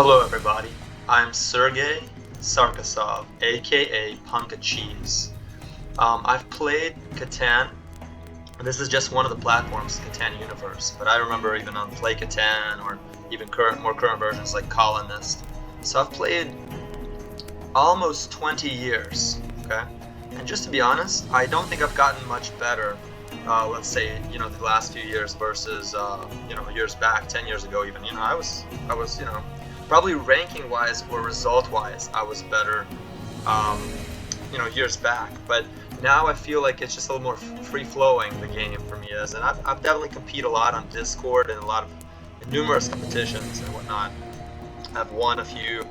Hello everybody, I'm Sergey Sarkisov, aka ponkacheese. I've played Catan. This is just one of the platforms, Catan Universe, but I remember even on Play Catan or even more current versions like Colonist. So I've played almost 20 years, okay? And just to be honest, I don't think I've gotten much better, let's say, the last few years versus, years back, 10 years ago even. I was, probably ranking-wise or result-wise, I was better, years back. But now I feel like it's just a little more free-flowing, the game for me is. And I've definitely competed a lot on Discord and numerous competitions and whatnot. I've won a few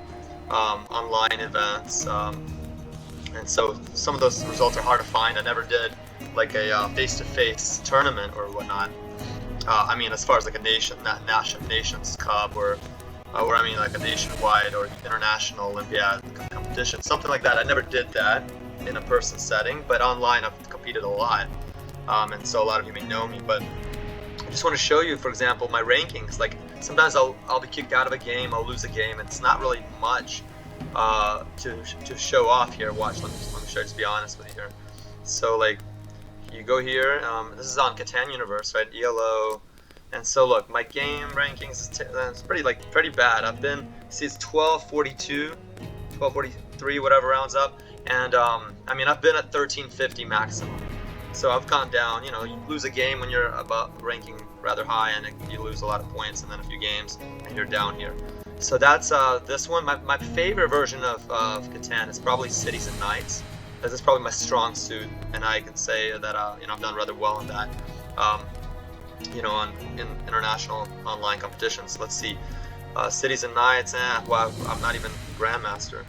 online events, and so some of those results are hard to find. I never did like a face-to-face tournament or whatnot. I mean, as far as like a nations cup or like a nationwide or international Olympiad competition, something like that. I never did that in a person setting, but online I've competed a lot, and so a lot of you may know me. But I just want to show you, for example, my rankings. Like sometimes I'll be kicked out of a game, I'll lose a game, and it's not really much to show off here. Watch, let me show you, just be honest with you here. So like you go here, this is on Catan Universe, right? ELO. And so look, my game rankings is pretty bad. I've been, see, it's 1242, 1243, whatever rounds up, and I mean I've been at 1350 maximum. So I've gone down. You lose a game when you're above ranking rather high, and you lose a lot of points, and then a few games, and you're down here. So that's this one. My favorite version of Catan is probably Cities and Nights. This is probably my strong suit, and I can say that I've done rather well in that. In international online competitions. Let's see, Cities and Nights, well, I'm not even grandmaster.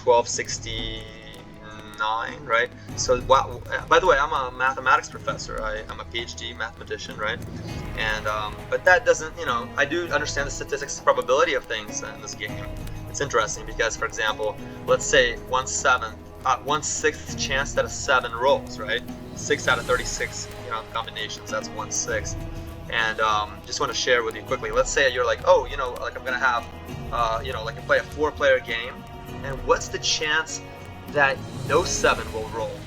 1269, right? So, wow, by the way, I'm a mathematics professor. I'm a PhD mathematician, right? And but that doesn't, I do understand the statistics, probability of things in this game. It's interesting because, for example, let's say 1/6 chance that a 7 rolls, right? 6 out of 36, combinations. That's 1/6. And just want to share with you quickly. Let's say you're like, oh, like I'm gonna have, like I play a 4-player game, and what's the chance that no 7 will roll,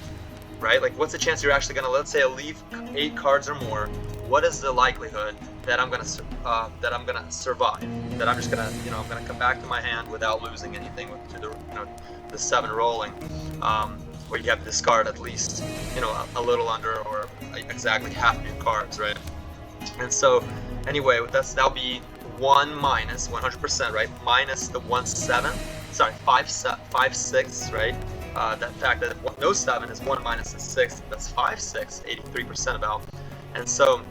right? Like, what's the chance you're actually gonna, let's say I leave 8 cards or more. What is the likelihood that I'm gonna survive? That I'm just gonna, I'm gonna come back to my hand without losing anything to the 7 rolling, where you have to discard at least, a little under or exactly half your cards, right? And so, anyway, that'll be 1 minus 100%, right? Minus the 1/7. Sorry, 5/6, right? That fact that no 7 is 1 minus the 6. That's 5/6, 83% about. And so,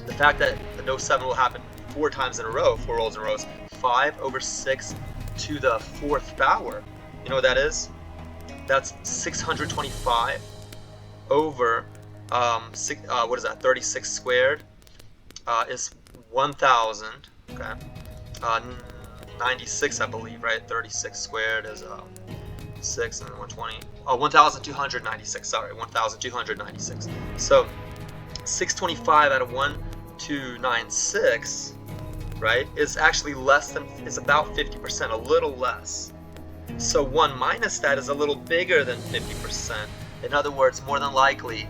the fact that the no 7 will happen 4 times in a row, 4 rolls in a row, is 5/6 to the 4th power. You know what that is? That's 625 over what is that? 36 squared. Is 1,000, okay, 96, I believe, right? 36 squared is 6 and 120. Oh, 1,296. Sorry, 1,296. So 625 out of 1,296, right, is actually is about 50%, a little less. So 1 minus that is a little bigger than 50%. In other words, more than likely,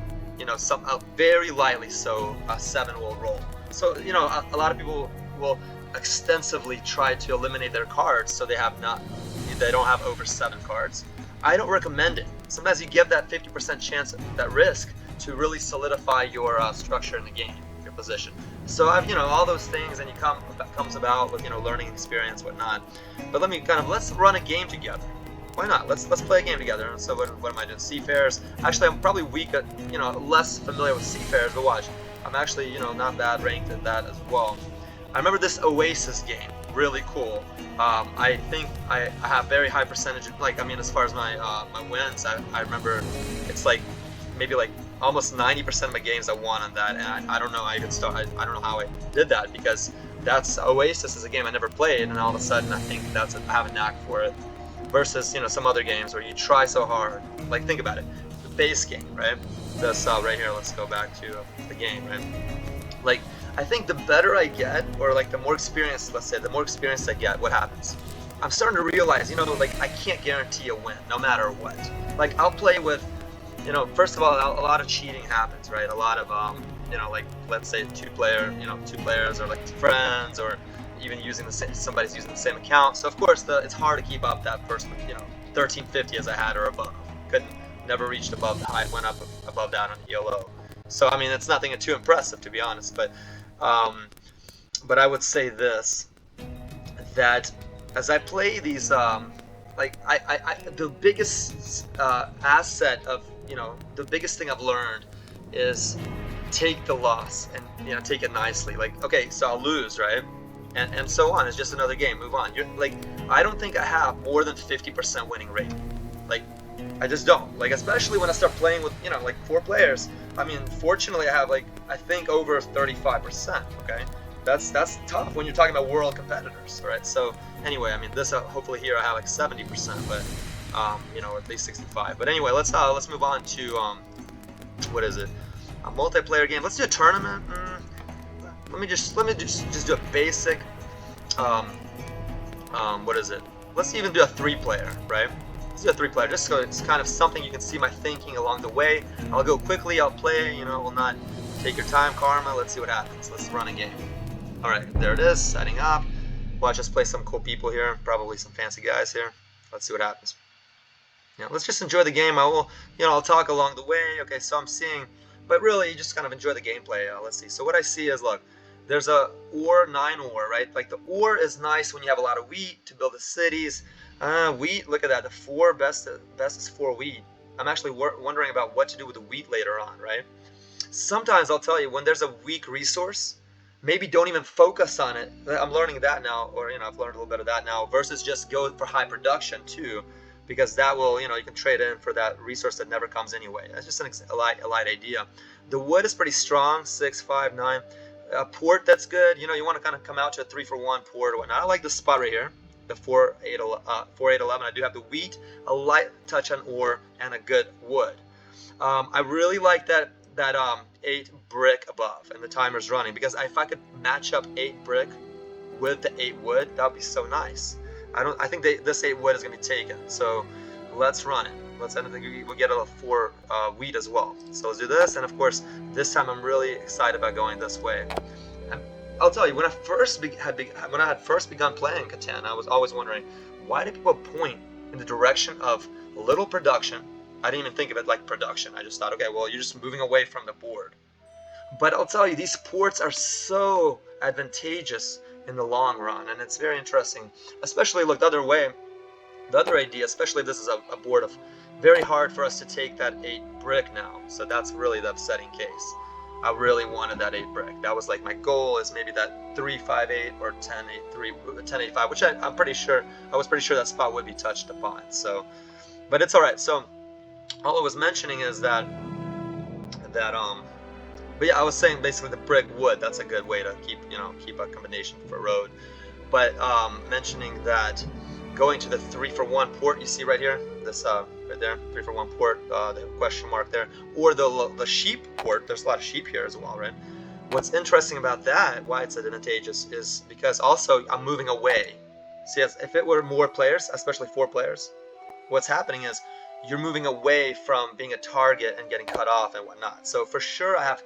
very likely, so a 7 will roll. So, a lot of people will extensively try to eliminate their cards so they don't have over 7 cards. I don't recommend it. Sometimes you give that 50% chance, that risk, to really solidify your structure in the game, your position. So I've, all those things, and comes about with, learning experience, whatnot. But let's run a game together. Why not? Let's play a game together. And so what am I doing? Seafarers. Actually, I'm probably weak at, less familiar with Seafarers, but watch. I'm actually, not bad ranked at that as well. I remember this Oasis game, really cool. I think I have very high percentage, as far as my wins, I remember it's like, maybe like almost 90% of my games I won on that, and I don't know how I could start, I don't know how I did that, because Oasis is a game I never played, and all of a sudden I think I have a knack for it, versus, some other games where you try so hard. Like, think about it, the base game, right? This right here, let's go back to the game, right? Like, I think the better I get, or like the more experience, let's say, the more experience I get, what happens? I'm starting to realize, you know, like I can't guarantee a win no matter what. Like I'll play with, you know, first of all, a lot of cheating happens, right? A lot of, you know, like let's say two players or like friends, or even using the same, somebody's using the same account. So of course, it's hard to keep up that first, you know, 1350 as I had or above. Couldn't, never reached above the high, went up above that on ELO. So I mean, it's nothing too impressive to be honest, um, but I would say this, that as I play these, like the biggest asset of, you know, the biggest thing I've learned is take the loss and, you know, take it nicely. Like, okay, so I'll lose, right? And so on. It's just another game. Move on. You're like, I don't think I have more than 50% winning rate. Like, I just don't. Like, especially when I start playing with, you know, like 4 players. I mean, fortunately, I have like, I think over 35%. Okay. That's tough when you're talking about world competitors, right? So anyway, I mean, this hopefully here I have like 70%, but you know, at least 65. But anyway, let's move on to what is it? A multiplayer game. Let's do a tournament. Let me just do a basic. What is it? Let's even do a 3-player, right? Let's do a 3-player. Just so it's kind of something you can see my thinking along the way. I'll go quickly. I'll play. You know, will not take your time, Karma. Let's see what happens. Let's run a game. All right, there it is, setting up. Watch us play some cool people here, probably some fancy guys here. Let's see what happens. Yeah, let's just enjoy the game. I will, you know, I'll talk along the way. Okay, so I'm seeing, but really, you just kind of enjoy the gameplay. Let's see. So what I see is, look, there's a ore, 9 ore, right? Like the ore is nice when you have a lot of wheat to build the cities. Wheat, look at that. The 4 best is 4 wheat. I'm actually wondering about what to do with the wheat later on, right? Sometimes I'll tell you, when there's a weak resource, maybe don't even focus on it. I'm learning that now, or, you know, I've learned a little bit of that now, versus just go for high production too, because that will, you know, you can trade in for that resource that never comes anyway. That's just a light idea. The wood is pretty strong, 6, 5, 9. Port, that's good. You know, you want to kind of come out to a 3-for-1 port or whatnot. I like this spot right here, the 4, 8, 11. I do have the wheat, a light touch on ore, and a good wood. I really like that 8 brick above, and the timer's running, because if I could match up 8 brick with the 8 wood, that would be so nice. I think this 8 wood is going to be taken, so let's run it. I think we'll get a 4 wheat as well. So let's do this, and of course this time I'm really excited about going this way. And I'll tell you, when I had first begun playing Catan, I was always wondering, why do people point in the direction of little production? I didn't even think of it like production. I just thought, okay, well, you're just moving away from the board. But I'll tell you, these ports are so advantageous in the long run, and it's very interesting. Especially, look, the other idea, especially if this is a board of very hard for us to take that 8 brick now. So that's really the upsetting case. I really wanted that 8 brick. That was like my goal, is maybe that 3, 5, 8 or 10, 8, 3, 10, 8, 5, which I was pretty sure that spot would be touched upon. So, but it's all right. So all I was mentioning is that but yeah, I was saying basically the brick wood, that's a good way to keep a combination for a road. But mentioning that going to the 3-for-1 port, you see right here, this right there, 3-for-1 port, the question mark there, or the sheep port. There's a lot of sheep here as well, right? What's interesting about that, why it's advantageous, is because also I'm moving away. See, if it were more players, especially 4 players, what's happening is you're moving away from being a target and getting cut off and whatnot. So for sure I have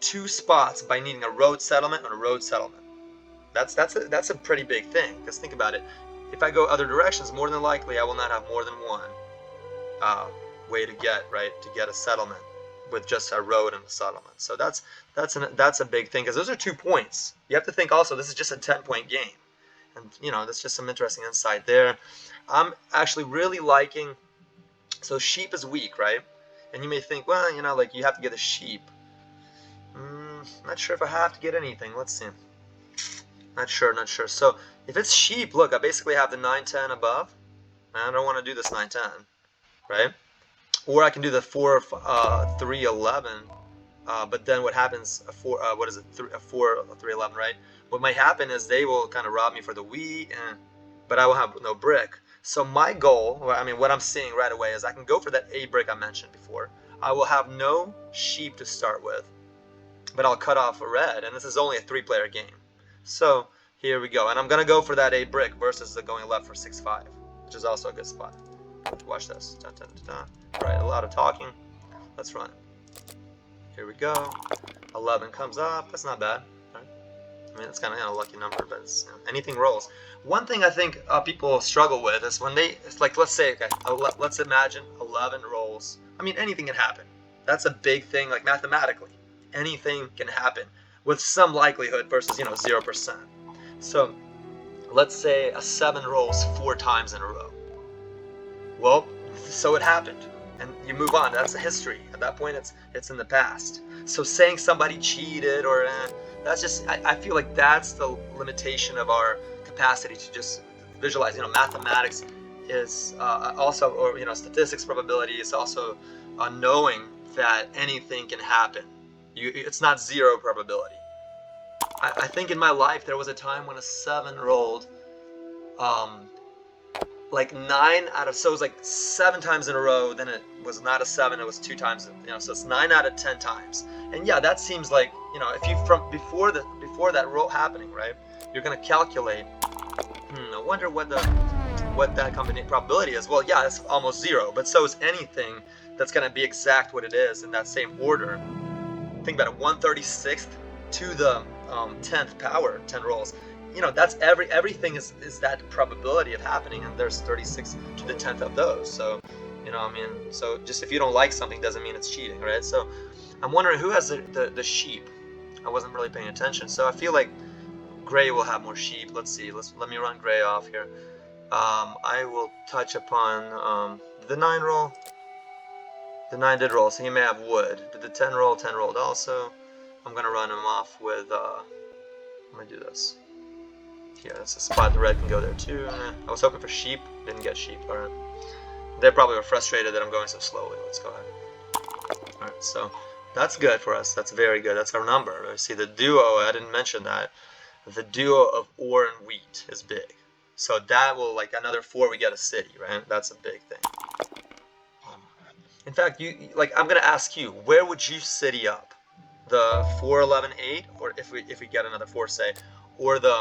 2 spots by needing a road settlement and a road settlement. That's a pretty big thing, because think about it. If I go other directions, more than likely I will not have more than one way to get a settlement with just a road and a settlement. So that's a big thing, because those are 2 points. You have to think also, this is just a 10-point game, and you know, that's just some interesting insight there. I'm actually really liking. So sheep is weak, right? And you may think, well, you know, like you have to get a sheep. Not sure if I have to get anything. Let's see. Not sure. So if it's sheep, look, I basically have the 9, 10 above. And I don't want to do this 9, 10, right? Or I can do the 4, 3, 11. But then what happens? A 4, 3, 11, right? What might happen is they will kind of rob me for the wheat, but I will have no brick. So my goal, I mean, what I'm seeing right away is I can go for that 8 brick I mentioned before. I will have no sheep to start with, but I'll cut off a red, and this is only a 3-player game. So, Here we go. And I'm going to go for that 8 brick versus the going left for 6-5, which is also a good spot. Watch this. Dun, dun, dun, dun. All right, a lot of talking. Let's run it. Here we go. 11 comes up. That's not bad. Right? I mean, it's kind of a lucky number, but it's, anything rolls. One thing I think people struggle with is when it's like, let's say, okay, let's imagine 11 rolls. I mean, anything can happen. That's a big thing, like mathematically. Anything can happen with some likelihood versus, 0%. So let's say a 7 rolls 4 times in a row. Well, so it happened, and you move on. That's a history. At that point, it's in the past. So saying somebody cheated or that's just, I feel like that's the limitation of our capacity to just visualize. Mathematics is also, or statistics, probability is also knowing that anything can happen. It's not 0 probability. I think in my life there was a time when a 7 rolled like 9 out of, so it was like 7 times in a row, then it was not a 7, it was 2 times, so it's 9 out of 10 times. And yeah, that seems like, if you, from before that roll happening, right, you're going to calculate, I wonder what that combination probability is. Well, yeah, it's almost 0, but so is anything that's going to be exact what it is in that same order. Think about it, 1/36 to the 10th power, 10 rolls. That's everything is that probability of happening, and there's 36 to the 10th of those. So, so just if you don't like something doesn't mean it's cheating, right? So I'm wondering who has the sheep. I wasn't really paying attention, so I feel like gray will have more sheep. Let's see. Let me run gray off here. I will touch upon the 9 roll. The 9 did roll, so he may have wood. Did the 10 roll? 10 rolled also. I'm gonna run him off with. I'm gonna do this. Yeah, that's a spot. The red can go there too. I was hoping for sheep. Didn't get sheep. All right. They probably were frustrated that I'm going so slowly. Let's go ahead. All right. So that's good for us. That's very good. That's our number. See the duo. I didn't mention that. The duo of ore and wheat is big. So that will, like another 4, we get a city, right? That's a big thing. In fact, I'm gonna ask you, where would you city up? The 4, 11, 8, or if we get another 4, say, or the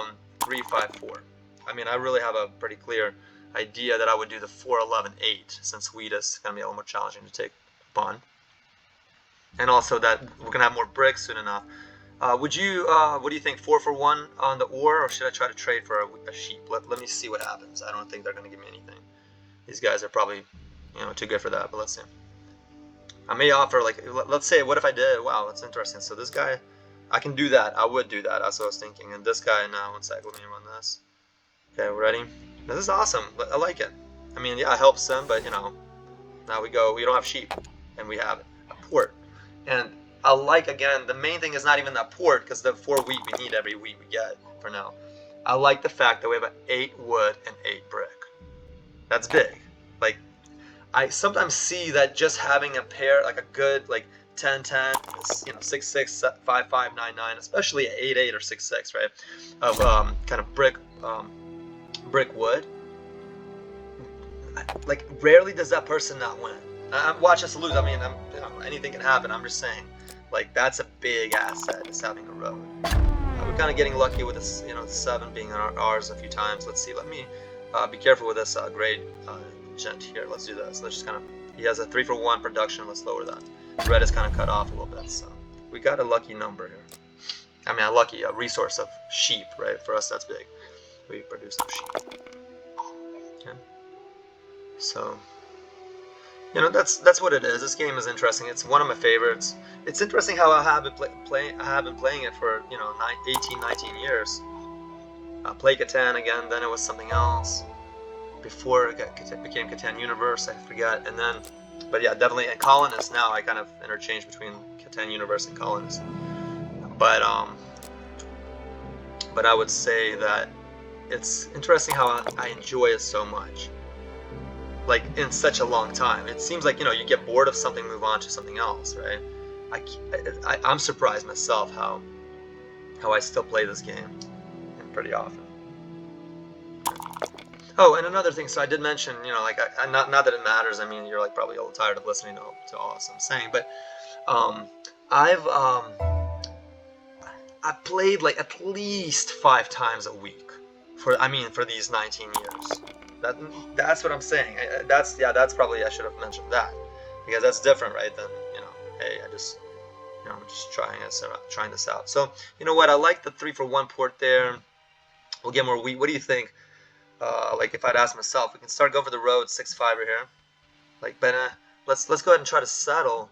3, 5, 4. I mean, I really have a pretty clear idea that I would do the 4, 11, 8, since wheat is going to be a little more challenging to take upon. And also that we're going to have more bricks soon enough. What do you think, 4 for 1 on the ore, or should I try to trade for a sheep? Let me see what happens. I don't think they're going to give me anything. These guys are probably, too good for that, but let's see. I may offer, like, let's say, what if I did? Wow, that's interesting. So this guy, I can do that. I would do that. That's what I was thinking. And this guy, now, one sec, let me run this. Okay, we're ready. This is awesome. I like it. I mean, yeah, it helps them, but, now we go. We don't have sheep, and we have a port. And I like, again, the main thing is not even that port, because the 4 wheat, we need every wheat we get for now. I like the fact that we have an 8 wood and 8 brick. That's big. Like, I sometimes see that just having a pair, like a good, like 10, 10, 6, 6, 5, 5, 9, 9, especially 8, 8 or 6, 6, right? Of kind of brick wood. Like, rarely does that person not win. Watch us lose. I mean, anything can happen. I'm just saying, like, that's a big asset, is having a road. We're kind of getting lucky with this, the 7 being ours a few times. Let's see. Let me be careful with this grade gent here. Let's do this. Let's just kind of. He has a 3 for 1 production. Let's lower that. Red is kind of cut off a little bit, so we got a lucky number here. I mean, a resource of sheep, right? For us, that's big. We produce some sheep. Okay. So, that's what it is. This game is interesting. It's one of my favorites. It's interesting how I have been playing it for 18, 19 years. I played Catan again. Then it was something else. Before it became Catan Universe, I forget, and then. But yeah, definitely a Colonist now. I kind of interchange between Catan Universe and Colonist. But I would say that it's interesting how I enjoy it so much. Like, in such a long time. It seems like, you get bored of something, move on to something else, right? I'm surprised myself how I still play this game pretty often. Oh, and another thing, so I did mention, not that it matters. I mean, you're like probably a little tired of listening to all this I'm saying, but I played like at least 5 times a week for these 19 years. That's what I'm saying. That's probably, I should have mentioned that, because that's different, right? Than, hey, I'm just trying this out. So you know what? I like the 3-for-1 port there. We'll get more wheat. What do you think? Like if I'd ask myself, we can start going for the road 6-5 right here. Like, but let's go ahead and try to settle.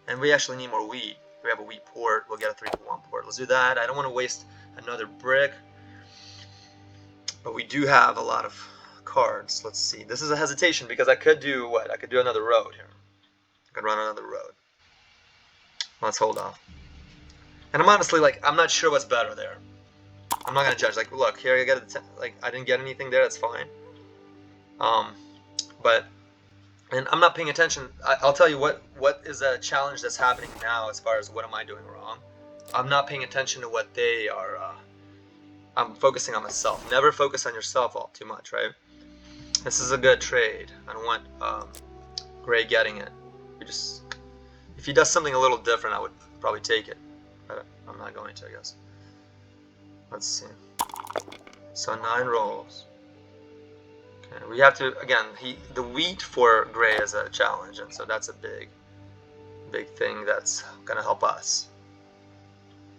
And we actually need more wheat. We have a wheat port. We'll get a 3-for-1 port. Let's do that. I don't want to waste another brick, but we do have a lot of cards. Let's see. This is a hesitation because I could do what? I could do another road here. I could run another road. Let's hold off. And I'm honestly like, I'm not sure what's better there. I'm not gonna judge. Like, look here, I got like I didn't get anything there. That's fine. And I'm not paying attention. I'll tell you what is a challenge that's happening now as far as what am I doing wrong. I'm not paying attention to what they are. I'm focusing on myself. Never focus on yourself all too much, right? This is a good trade. I don't want Gray getting it. If he does something a little different, I would probably take it, but I'm not going to, I guess. Let's see. So 9 rolls. Okay, we have to, again, the wheat for Gray is a challenge, and so that's a big thing that's gonna help us.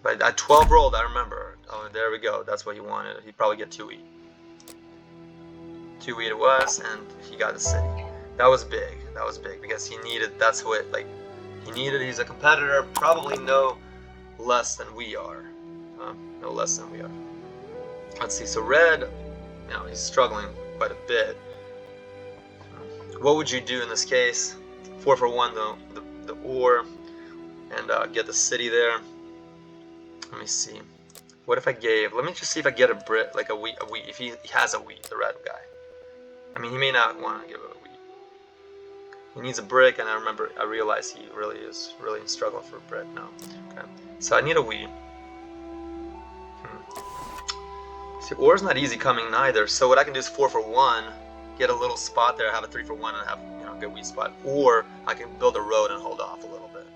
But at 12 rolled, I remember. Oh, there we go. That's what he wanted. He'd probably get 2 wheat. 2 wheat it was, and he got the city. That was big. That was big because he needed. That's what he needed. He's a competitor, probably no less than we are. No less than we are. Let's see. So red, he's struggling quite a bit. What would you do in this case? 4-for-1 though, the ore, and get the city there. Let me see. What if I gave? Let me just see if I get a Brit, like a wheat. If he has a wheat, the red guy. I mean, he may not want to give it a wheat. He needs a brick, and I realize he really is struggling for a brick now. Okay, so I need a wheat. See, ore's not easy coming neither. So what I can do is 4-for-1, get a little spot there, have a 3-for-1, and have a good wheat spot. Or I can build a road and hold off a little bit.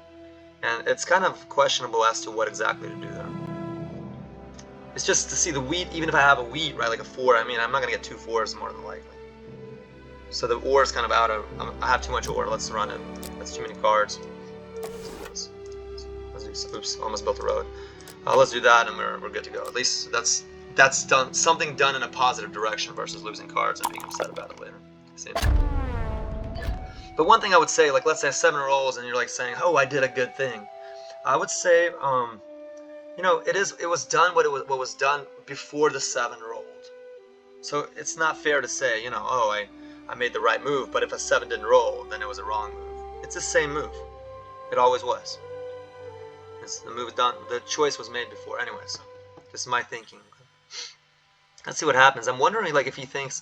And it's kind of questionable as to what exactly to do there. It's just to see the wheat, even if I have a wheat, right, like a 4, I mean, I'm not going to get 2 4s more than likely. So the ore is kind of out of, I have too much ore, let's run it. That's too many cards. Let's do this. Oops, almost built a road. Let's do that and we're good to go. At least that's done, something done in a positive direction versus losing cards and being upset about it later. See? But one thing I would say, like let's say 7 rolls and you're like saying, oh, I did a good thing. I would say, it was done what was done before the 7 rolled. So it's not fair to say, oh, I made the right move, but if a 7 didn't roll, then it was a wrong move. It's the same move. It always was. The move done. The choice was made before. Anyway, so this is my thinking. Let's see what happens. I'm wondering, like, if he thinks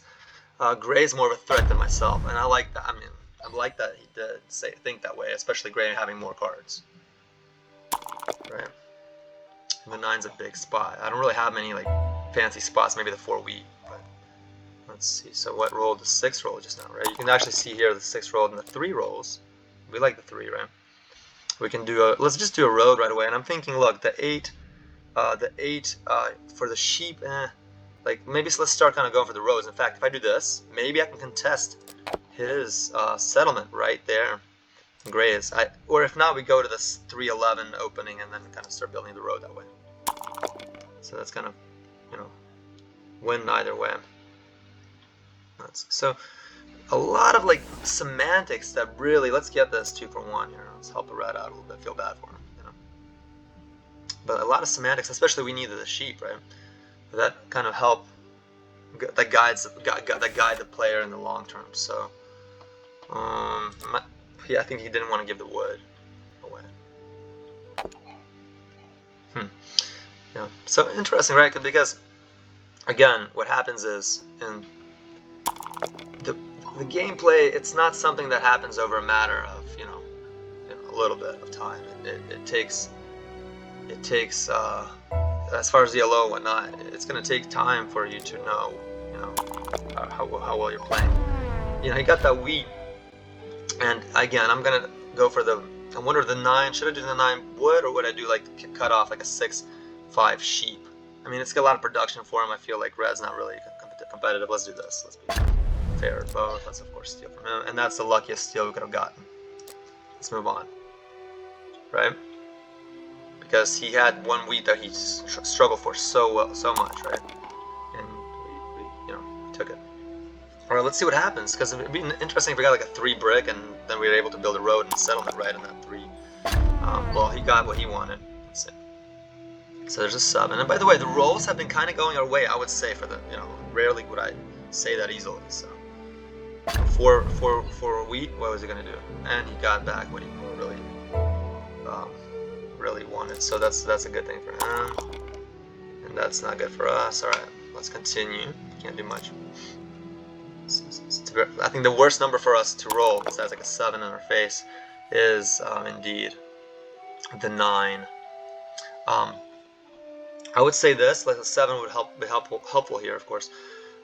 Gray's more of a threat than myself, and I like that. I mean, I like that he did think that way, especially Gray having more cards. Right. And the 9's a big spot. I don't really have many like fancy spots. Maybe the 4 wheat. But let's see. So what rolled? The 6 roll just now, right? You can actually see here the 6 rolled and the 3 rolls. We like the 3, right? We can do let's just do a road right away. And I'm thinking, look, the 8 for the sheep, like maybe let's start kind of going for the roads. In fact, if I do this, maybe I can contest his settlement right there. Gray is, or if not, we go to this 3-11 opening and then kind of start building the road that way. So that's kind of, win either way. So a lot of like semantics that really, let's get this 2-for-1 here. Let's help the red out a little bit. Feel bad for him, But a lot of semantics, especially we needed the sheep, right? That kind of help, that guide the player in the long term. So, I think he didn't want to give the wood away. Yeah. So interesting, right? Because again, what happens is in the gameplay, it's not something that happens over a matter of a little bit of time. It takes as far as the ELO and whatnot, it's going to take time for you to know how well you're playing. You got that wheat. And again, I'm gonna go for I wonder the 9. Should I do the 9 wood, or would I do like cut off like a 6 5 sheep. I mean, it's got a lot of production for him. I feel like red's not really competitive. Let's do this. Let's be fair at both. Let's of course steal from him, and that's the luckiest steal we could have gotten. Let's move on, right? Because he had one wheat that he struggled for so much, right? And we took it. All right, let's see what happens. Because it'd be interesting if we got like a 3 brick, and then we were able to build a road and settlement right in that 3. Well, he got what he wanted. Let's see. So there's a 7. And by the way, the rolls have been kind of going our way, I would say, for the, rarely would I say that easily. So for wheat, what was he gonna do? And he got back what he really wanted. So that's a good thing for him. And that's not good for us. All right, let's continue. Can't do much. I think the worst number for us to roll, besides like a 7 in our face, is indeed the 9. I would say this, like a 7 would be helpful here, of course.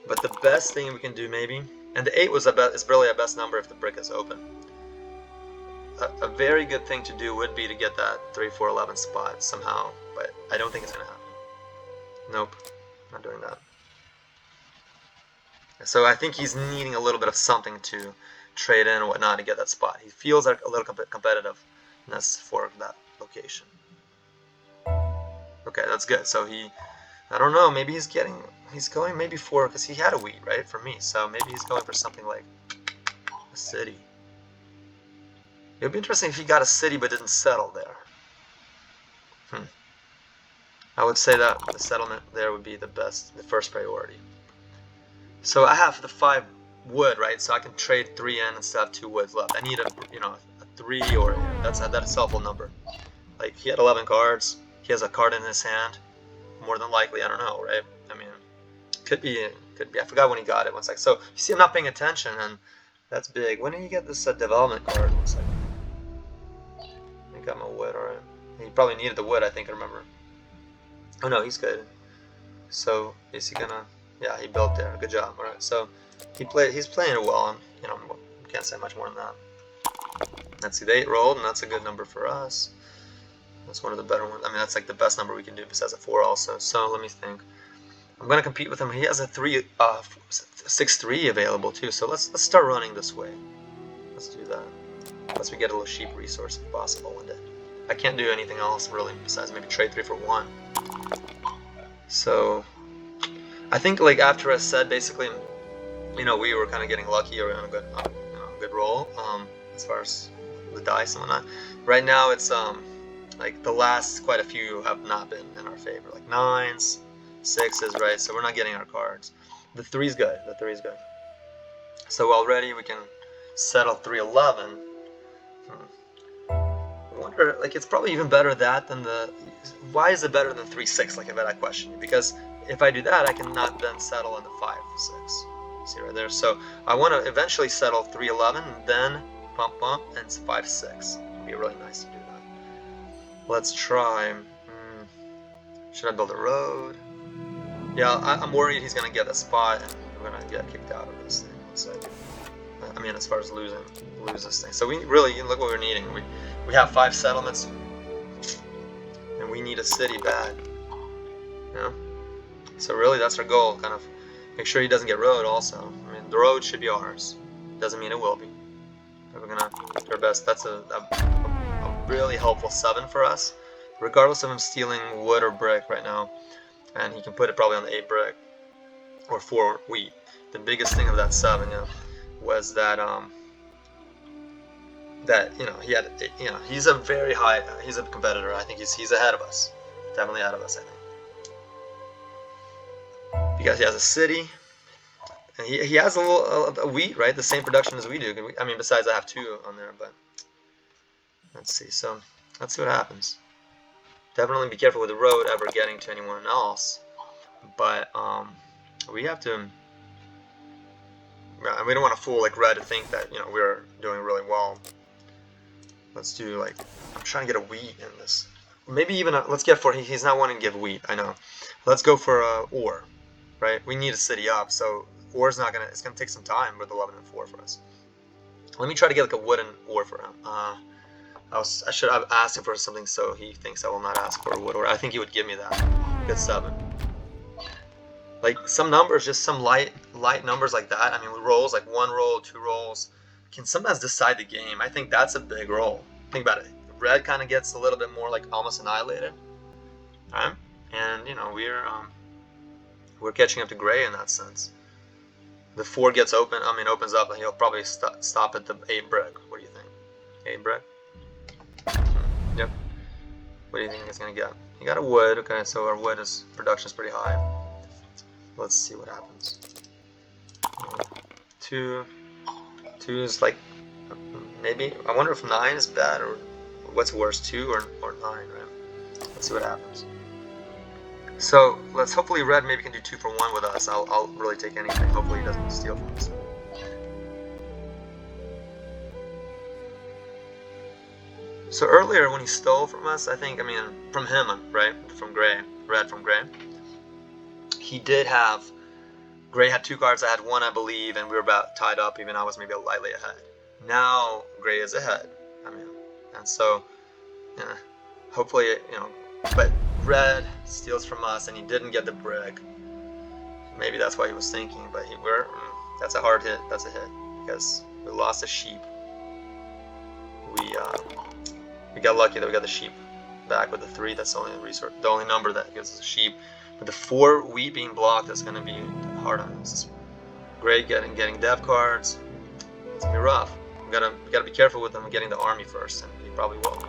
But the best thing we can do maybe, and the 8 is really our best number if the brick is open. A very good thing to do would be to get that 3, 4, 11 spot somehow, but I don't think it's going to happen. Nope, not doing that. So I think he's needing a little bit of something to trade in and whatnot to get that spot. He feels like a little competitive, and that's for that location. Okay, that's good. So I don't know, maybe he's going maybe for, because he had a wheat, right, for me. So maybe he's going for something like a city. It would be interesting if he got a city but didn't settle there. I would say that the settlement there would be the first priority. So I have the 5 wood, right? So I can trade 3 in and still have 2 woods left. I need a 3, or that's a helpful number. Like, he had 11 cards. He has a card in his hand. More than likely, I don't know, right? I mean, could be. I forgot when he got it. One sec. So you see, I'm not paying attention, and that's big. When did he get this development card? One second. I got my wood. All right. He probably needed the wood. I think I remember. Oh no, he's good. So is he gonna? Yeah, he built there. Good job. All right. So he's playing it well, and can't say much more than that. Let's see. The 8 rolled, and that's a good number for us. That's one of the better ones. I mean, that's like the best number we can do besides a 4 also. So let me think. I'm gonna compete with him. He has a 6-3 available too. So let's start running this way. Let's do that. Unless we get a little sheep resource if possible one day. I can't do anything else really besides maybe trade 3 for 1. So I think like after I said basically, we were kind of getting lucky or on a good roll as far as the dice and whatnot. Right now it's like the last quite a few have not been in our favor, like 9s, 6s, right? So we're not getting our cards. The 3's good. The 3's good. So already we can settle 3-11. I wonder, like, it's probably even better that than the. Why is it better than 3-6? Like, I bet I question you, because if I do that, I cannot then settle on the 5-6. See right there. So I want to eventually settle 3-11, and then bump and 5-6. It'd be really nice to do that. Let's try. Should I build a road? Yeah, I'm worried he's gonna get a spot and we're gonna get kicked out of this thing. So, I mean, as far as lose this thing. So we really look what we're needing. We have 5 settlements, and we need a city bad. So really, that's our goal. Kind of make sure he doesn't get road. Also, I mean, the road should be ours. Doesn't mean it will be. But we're gonna do our best. That's a really helpful 7 for us, regardless of him stealing wood or brick right now, and he can put it probably on the 8 brick or 4 wheat. The biggest thing of that 7, was that he had, he's a very high, he's a competitor. I think he's ahead of us, definitely ahead of us. I think because he has a city, and he has a wheat, right? The same production as we do. I mean, besides I have 2 on there, but. Let's see, so let's see what happens. Definitely be careful with the road ever getting to anyone else. But we have to. We don't want to fool like red to think that we're doing really well. Let's do like I'm trying to get a wheat in this. Maybe even let's get for he's not wanting to give wheat. I know. Let's go for ore, right? We need a city up, so ore's not gonna. It's gonna take some time with 11 and 4 for us. Let me try to get like a wooden ore for him. I should have asked him for something so he thinks I will not ask for wood, or I think he would give me that. Good 7. Like some numbers, just some light numbers like that. I mean, with rolls like 1 roll, 2 rolls, can sometimes decide the game. I think that's a big roll. Think about it. Red kind of gets a little bit more like almost annihilated, right? And you know we're catching up to gray in that sense. The 4 gets opens up, and he'll probably stop at the 8 brick. What do you think? 8 brick? Yep. What do you think he's gonna get? He got a wood. Okay, so our wood production is pretty high. Let's see what happens. 2 is like maybe. I wonder if 9 is bad or what's worse, 2 or 9, right? Let's see what happens. So let's hopefully red maybe can do 2 for 1 with us. I'll really take anything. Hopefully he doesn't steal from us. So earlier when he stole from us, I mean from him, right? From gray, red from gray. He did have, gray had 2 cards, I had 1 I believe, and we were about tied up, even I was maybe lightly ahead. Now gray is ahead, I mean, and so, yeah, hopefully, you know, but red steals from us and he didn't get the brick. Maybe that's why he was thinking, but that's a hard hit, that's a hit, because we lost a sheep. We got lucky that we got the sheep back with the 3, that's the only resource, the only number that gives us a sheep. But the 4 wheat being blocked is going to be hard on us. Gray getting dev cards. It's gonna be rough. We gotta be careful with them getting the army first, and he probably will.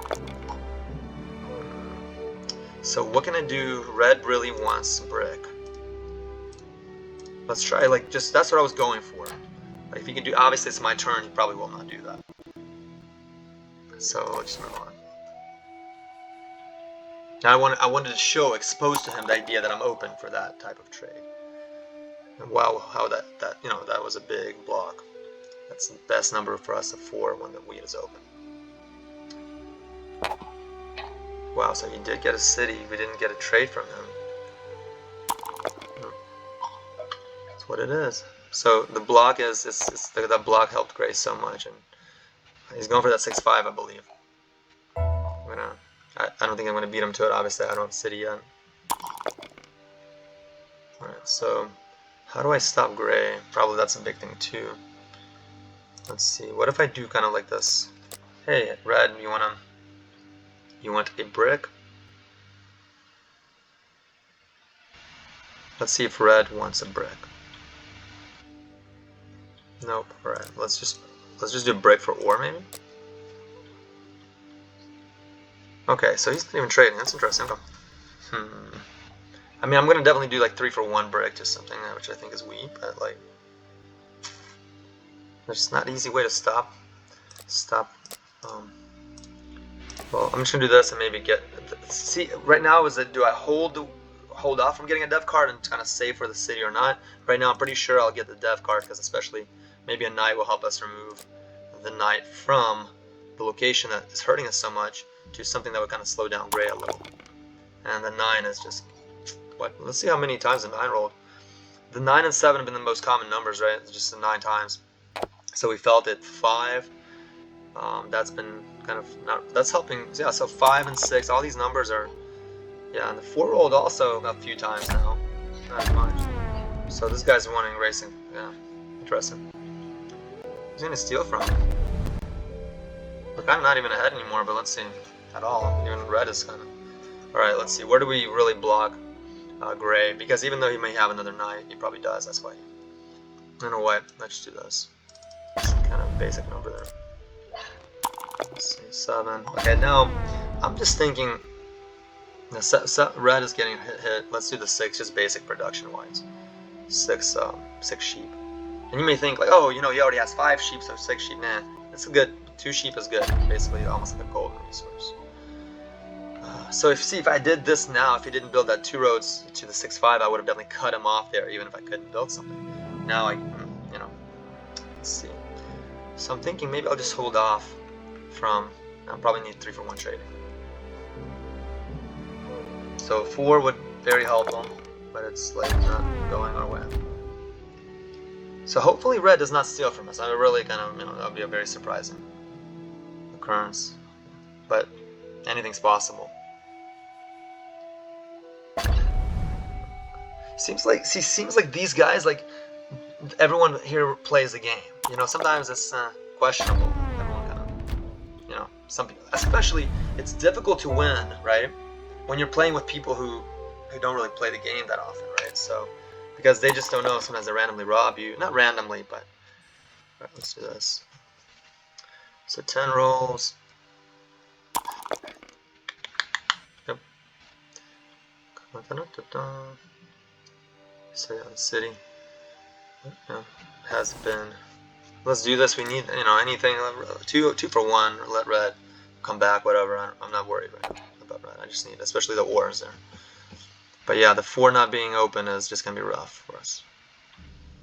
So what can I do? Red really wants brick. Let's try that's what I was going for. Like if he can do, obviously it's my turn. He probably will not do that. So let's just move on. Now I wanted to expose to him the idea that I'm open for that type of trade. And wow, how that was a big block. That's the best number for us, a 4 when the wheat is open. Wow, so he did get a city. We didn't get a trade from him. That's what it is. So the block that block helped Gray so much, and he's going for that 6-5, I believe. I don't think I'm gonna beat him to it. Obviously, I don't have a city yet. All right, so how do I stop Gray? Probably that's a big thing too. Let's see. What if I do kind of like this? Hey, red, you want to get brick? Let's see if red wants a brick. Nope. All right. Let's just do brick for ore maybe. Okay, so he's not even trading. That's interesting. I mean, I'm gonna definitely do like 3 for 1 brick, just something which I think is weak, but like, there's not an easy way to stop. Well, I'm just gonna do this and maybe get. See, right now is that do I hold off from getting a dev card and kind of save for the city or not? Right now, I'm pretty sure I'll get the dev card because especially maybe a knight will help us remove the knight from the location that is hurting us so much to something that would kind of slow down Gray a little. And the 9 is just what? Let's see how many times the 9 rolled. The 9 and 7 have been the most common numbers, right? It's just the 9 times. So we felt it 5. That's been kind of that's helping. Yeah, so 5 and 6, all these numbers are. Yeah, and the 4 rolled also a few times now. Not as much. So this guy's wanting racing. Yeah, interesting. Who's gonna steal from him? We're kind of not even ahead anymore, but let's see. At all. Even red is kind of. Alright, let's see. Where do we really block Gray? Because even though he may have another knight, he probably does. That's why. You know what? Let's do this. It's kind of basic number there. Let's see. 7. Okay, now I'm just thinking. Red is getting hit. Let's do the 6, just basic production wise. 6 sheep. And you may think like, oh, he already has 5 sheep, so 6 sheep. Nah, it's good. 2 sheep is good. Basically, almost like a golden resource. So if I did this now, if he didn't build that 2 roads to the 6-5, I would have definitely cut him off there, even if I couldn't build something. Now let's see. So I'm thinking maybe I'll just hold off from. I'll probably need 3 for 1 trading. So 4 would very helpful, but it's like not going our way. So hopefully red does not steal from us. I really kind of, that would be a very surprising occurrence. Anything's possible. Seems like these guys, like, everyone here plays the game. You know, sometimes it's questionable. Everyone kind of, you know, some people, especially, it's difficult to win, right? When you're playing with people who don't really play the game that often, right? So, because they just don't know, sometimes they randomly rob you. Not randomly, but, right, let's do this. So 10 rolls. Yep. So yeah, the city, you know, has been. Let's do this. We need, you know, anything. Two for one. Or let red come back. Whatever. I'm not worried right about red. I just need, especially the ores there. But yeah, the 4 not being open is just gonna be rough for us.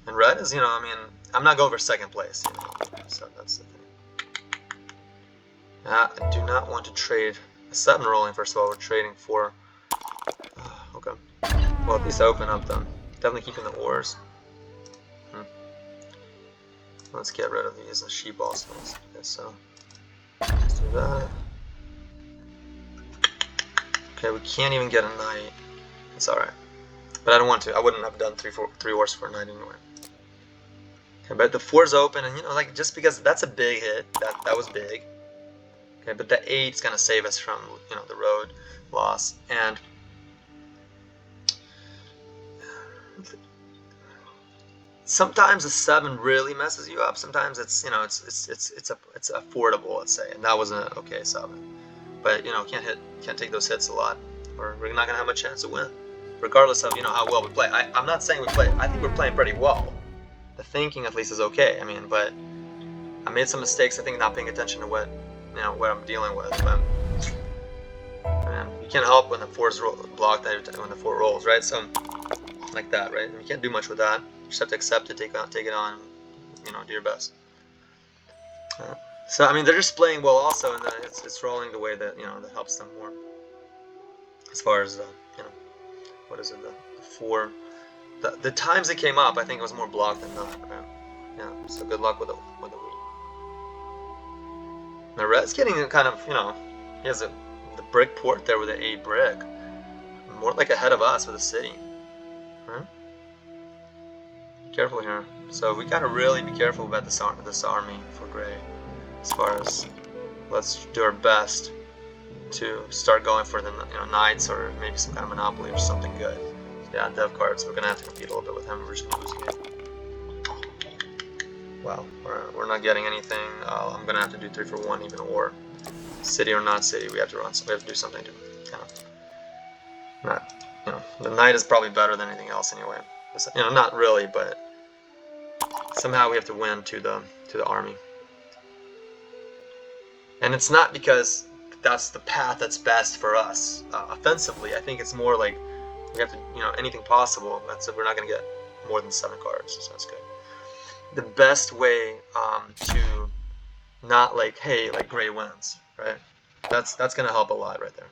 And red is, you know, I mean, I'm not going for second place, you know. So that's the thing. I do not want to trade a 7 rolling. First of all, we're trading for. Okay. Well, at least I open up them. Definitely keeping the ores. Let's get rid of these sheep also. Okay, so let's do that. Okay, we can't even get a knight. It's alright. But I don't want to. I wouldn't have done 3 ores for a knight anyway. Okay, but the 4's open, and you know, like, just because that's a big hit, that was big. Okay, but the 8's gonna save us from, you know, the road loss. And sometimes a 7 really messes you up. Sometimes it's, you know, it's affordable, let's say, and that was an okay 7. But, you know, can't take those hits a lot, or we're not gonna have a chance to win, regardless of, you know, how well we play. I'm not saying we play. I think we're playing pretty well. The thinking at least is okay. I mean, but I made some mistakes. I think not paying attention to what, you know, what I'm dealing with. But man, you can't help when the 4's blocked when the 4 rolls, right? So like that, right? You can't do much with that. You just have to accept it, take it on, you know, do your best. So I mean, they're just playing well also, and it's rolling the way that, you know, that helps them more. As far as you know, what is it, the 4, the times it came up, I think it was more blocked than not, right? Yeah. So good luck with the wheat. Now red's getting kind of, you know, he has the brick port there with the 8 brick, more like ahead of us with the city. Right? Be careful here. So we gotta really be careful about this army for gray. As far as, let's do our best to start going for the, you know, knights, or maybe some kind of monopoly or something good. Yeah, dev cards. We're gonna have to compete a little bit with him. We're just gonna lose again. Wow, we're not getting anything. I'm gonna have to do 3 for 1 even, or city or not city. We have to run. So we have to do something to kind of not. You know, the knight is probably better than anything else anyway. You know, not really, but somehow we have to win to the army. And it's not because that's the path that's best for us offensively. I think it's more like we have to, you know, anything possible. That's if we're not going to get more than 7 cards, so that's good. The best way to not like, hey, like gray wins, right? That's going to help a lot right there.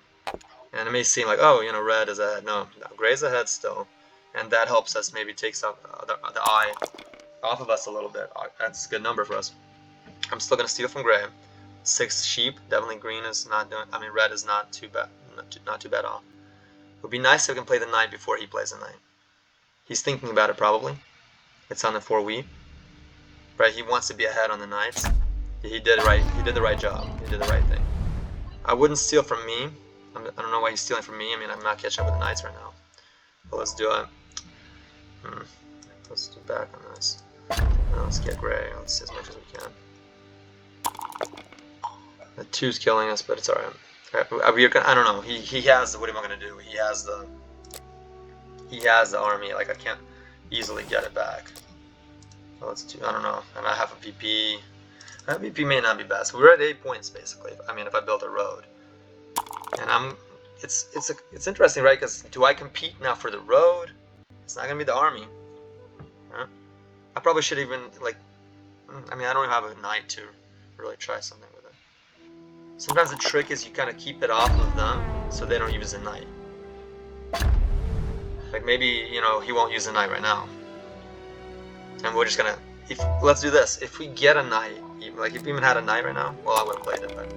And it may seem like, oh, you know, red is ahead. No, gray's ahead still, and that helps us maybe takes up the eye off of us a little bit. That's a good number for us. I'm still going to steal from gray. 6 sheep. Definitely green is not doing. I mean, red is not too bad. Not too bad off. It would be nice if we can play the knight before he plays the knight. He's thinking about it probably. It's on the 4 wheat. Right. He wants to be ahead on the knights. He did it right. He did the right job. He did the right thing. I wouldn't steal from me. I don't know why he's stealing from me. I mean, I'm not catching up with the knights right now. But let's do it. Let's do back on this. Now let's get gray. Let's see as much as we can. The 2's killing us, but it's alright. I don't know. He has. What am I gonna do? He has the army. Like, I can't easily get it back. So let's do. I don't know. And I have a VP. A VP may not be best. We're at 8 points basically. I mean, if I build a road. And it's interesting, right? Because do I compete now for the road? It's not gonna be the army. Right? I probably should even, like, I mean, I don't even have a knight to really try something with it. Sometimes the trick is you kind of keep it off of them so they don't use the knight. Like, maybe, you know, he won't use the knight right now, and we're just gonna. Let's do this. If we get a knight, like if we even had a knight right now, well, I would have played it, but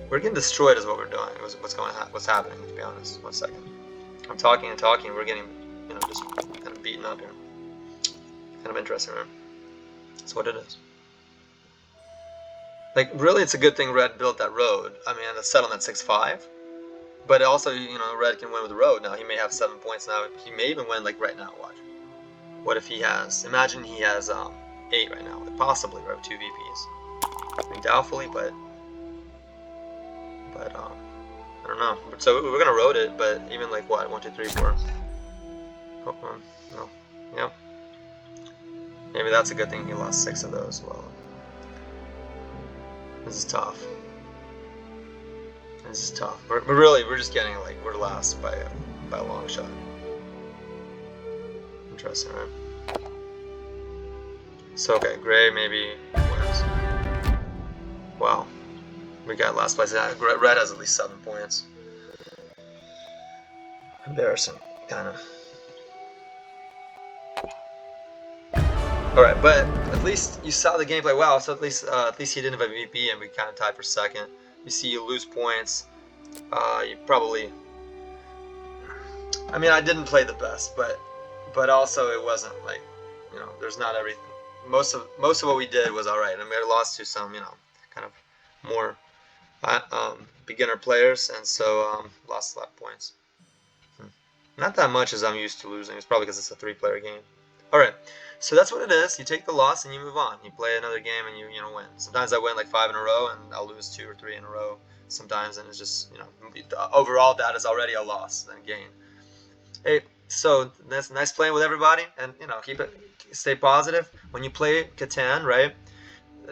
We're getting destroyed is what we're doing. What's happening, to be honest. 1 second. I'm talking and talking. We're getting, just kind of beaten up here. Kind of interesting, right? That's what it is. Like, really, it's a good thing Red built that road. I mean, it's settled at 6-5. But also, Red can win with the road now. He may have 7 points now. He may even win, like, right now. Watch. What if he has... Imagine he has 8 right now. Possibly, right, with 2 VPs. I mean, doubtfully, but I don't know. So we're gonna road it, but even like what? 1, 2, 3, 4. Oh, no. Yeah. Maybe that's a good thing he lost 6 of those. Well, this is tough. This is tough. But really, we're just getting like we're last by a long shot. Interesting, right? So okay, Gray maybe wins. Wow. We got last place. Red has at least 7 points. Embarrassing, kind of. All right, but at least you saw the gameplay. Wow, so at least he didn't have a VP, and we kind of tied for second. You see, you lose points. You probably. I mean, I didn't play the best, but also it wasn't like, there's not everything. Most of what we did was all right. I mean, I lost to some, kind of more beginner players, and so lost a lot of points. Not that much as I'm used to losing. It's probably because it's a 3-player game. All right, so that's what it is. You take the loss and you move on. You play another game and you win. Sometimes I win like 5 in a row, and I'll lose 2 or 3 in a row sometimes, and it's just the overall that is already a loss and gain. Hey, so that's nice playing with everybody, and stay positive when you play Catan, right?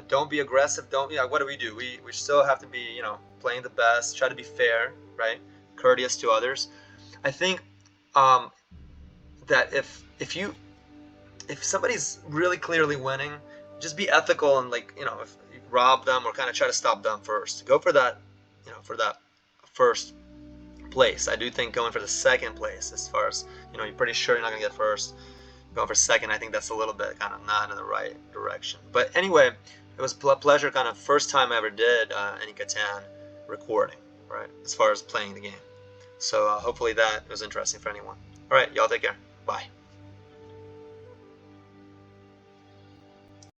Don't be aggressive. Don't what do? We still have to be playing the best. Try to be fair, right? Courteous to others. I think that if somebody's really clearly winning, just be ethical and if you rob them or kind of try to stop them first. Go for that, for that first place. I do think going for the second place, as far as you're pretty sure you're not gonna get first. Going for second, I think that's a little bit kind of not in the right direction. But anyway, it was a pleasure. Kind of first time I ever did any Catan recording, right? As far as playing the game. So hopefully that was interesting for anyone. All right, y'all take care. Bye.